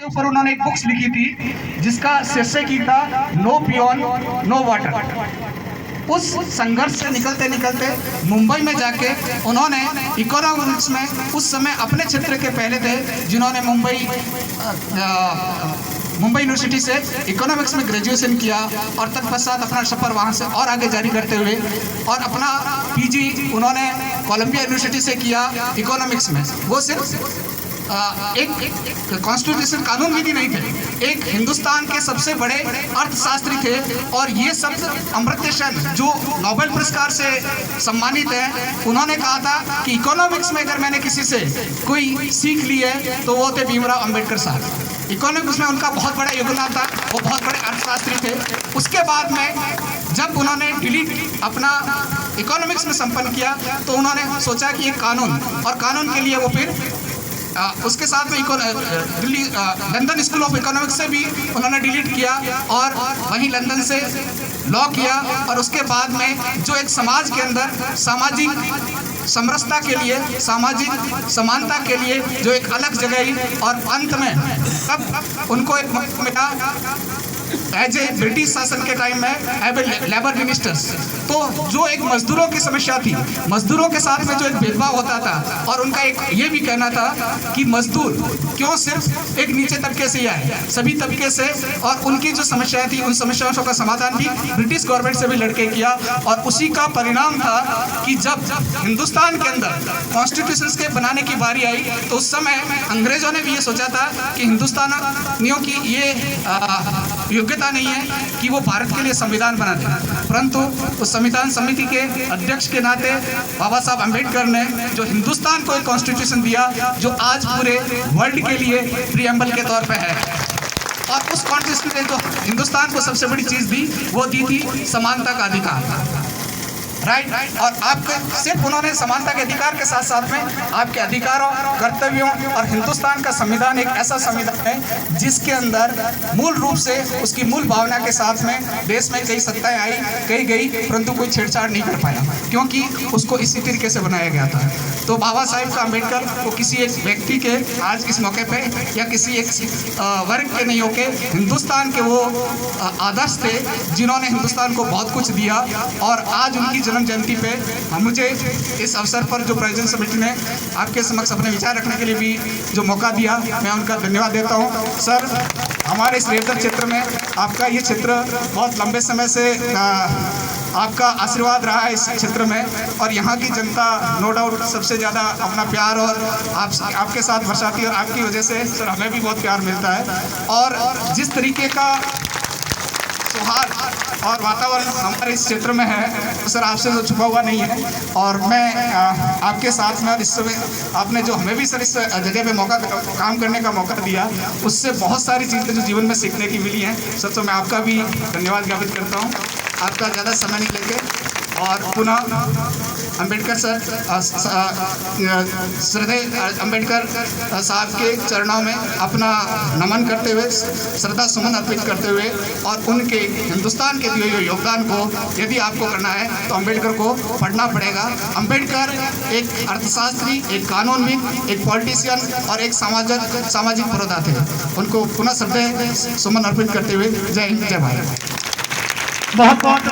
ऊपर उन्होंने एक बुक्स लिखी थी जिसका शीर्षक ही था नो पियोन नो वाटर। उस संघर्ष से निकलते निकलते मुंबई में जाके उन्होंने इकोनॉमिक्स में उस समय अपने क्षेत्र के पहले थे जिन्होंने मुंबई यूनिवर्सिटी से इकोनॉमिक्स में ग्रेजुएशन किया और तत्पश्चात अपना सफर वहाँ से और आगे जारी करते हुए और अपना पीजी उन्होंने कोलंबिया यूनिवर्सिटी से किया इकोनॉमिक्स में। वो सिर्फ एक कॉन्स्टिट्यूशन कानून विधि नहीं थे, एक हिंदुस्तान के सबसे बड़े अर्थशास्त्री थे। और ये शब्द अमर्त्य सेन जो नोबेल पुरस्कार से सम्मानित हैं, उन्होंने कहा था कि इकोनॉमिक्स में अगर मैंने किसी से कोई सीख ली है तो वो थे भीमराव अंबेडकर साहब। इकोनॉमिक्स में उनका बहुत बड़ा योगदान था, वो बहुत बड़े अर्थशास्त्री थे। उसके बाद में जब उन्होंने डिलीट अपना इकोनॉमिक्स में संपन्न किया तो उन्होंने सोचा कि एक कानून, और कानून के लिए वो फिर उसके साथ में Delhi London school of economics से भी उन्होंने डिलीट किया और वहीं लंदन से लॉ किया। और उसके बाद में जो एक समाज के अंदर सामाजिक समरसता के लिए, सामाजिक समानता के लिए जो एक अलग जगह, और अंत में तब उनको एक मौका मिला एज ए ब्रिटिश शासन के टाइम में एज ए लेबर मिनिस्टर्स। तो जो एक मजदूरों की समस्या थी, मजदूरों के साथ में जो एक भेदभाव होता था, और उनका एक ये भी कहना था कि मजदूर क्यों सिर्फ एक नीचे तबके से ही आए, सभी तबके से, और उनकी जो समस्याएं थी उन समस्याओं का समाधान भी ब्रिटिश गवर्नमेंट से भी लड़के किया। और उसी का परिणाम था कि जब हिंदुस्तान के अंदर कॉन्स्टिट्यूशन के बनाने की बारी आई तो उस समय अंग्रेजों ने भी ये सोचा था कि हिंदुस्तानियों की ये योग्यता नहीं है कि वो भारत के लिए संविधान बना दें, परंतु उस संविधान समिति के अध्यक्ष के नाते बाबा साहब अम्बेडकर ने जो हिंदुस्तान को एक कॉन्स्टिट्यूशन दिया जो आज पूरे वर्ल्ड के लिए प्रीएम्बल के तौर पे है। और उस कॉन्स्टिट्यूशन ने जो हिंदुस्तान को सबसे बड़ी चीज़ दी वो दी थी समानता का अधिकार, राइट। और आपके सिर्फ उन्होंने समानता के अधिकार के साथ साथ में आपके अधिकारों, कर्तव्यों, और हिंदुस्तान का संविधान एक ऐसा संविधान है जिसके अंदर मूल रूप से उसकी मूल भावना के साथ में देश में कई सत्ताएं आई, कई गई, परंतु कोई छेड़छाड़ नहीं कर पाया क्योंकि उसको इसी तरीके से बनाया गया था। तो बाबा साहेब का अम्बेडकर को किसी एक व्यक्ति के आज इस मौके पे या किसी एक वर्ग के नहीं होके हिंदुस्तान के वो आदर्श थे जिन्होंने हिंदुस्तान को बहुत कुछ दिया। और आज उनकी जन्म जयंती पे मुझे इस अवसर पर जो प्रेजेंट समिति ने आपके समक्ष अपने विचार रखने के लिए भी जो मौका दिया, मैं उनका धन्यवाद देता हूँ। सर, हमारे इस रेडर क्षेत्र में आपका ये क्षेत्र बहुत लंबे समय से आपका आशीर्वाद रहा है इस क्षेत्र में, और यहाँ की जनता नो डाउट सबसे ज़्यादा अपना प्यार और आपके साथ बरसाती है, और आपकी वजह से सर हमें भी बहुत प्यार मिलता है। और जिस तरीके का सौहार्द और वातावरण हमारे इस क्षेत्र में है तो सर आपसे तो छुपा हुआ नहीं है। और मैं आपके साथ में इस समय आपने जो हमें भी सर इस जगह पे मौका काम करने का मौका दिया, उससे बहुत सारी चीज़ें जो जीवन में सीखने की मिली हैं सर, तो मैं आपका भी धन्यवाद ज्ञापित करता हूँ। आपका ज़्यादा समय नहीं लेंगे और पुनः अंबेडकर सर श्रद्धेय अंबेडकर साहब के चरणों में अपना नमन करते हुए, श्रद्धा सुमन अर्पित करते हुए, और उनके हिंदुस्तान के दिए हुए योगदान को यदि आपको करना है तो अंबेडकर को पढ़ना पड़ेगा। अंबेडकर एक अर्थशास्त्री, एक कानूनविद, एक पॉलिटिशियन और एक सामाजिक पुरोधा थे। उनको पुनः श्रद्धेय सुमन अर्पित करते हुए जय हिंद, जय भारत। बहुत बहुत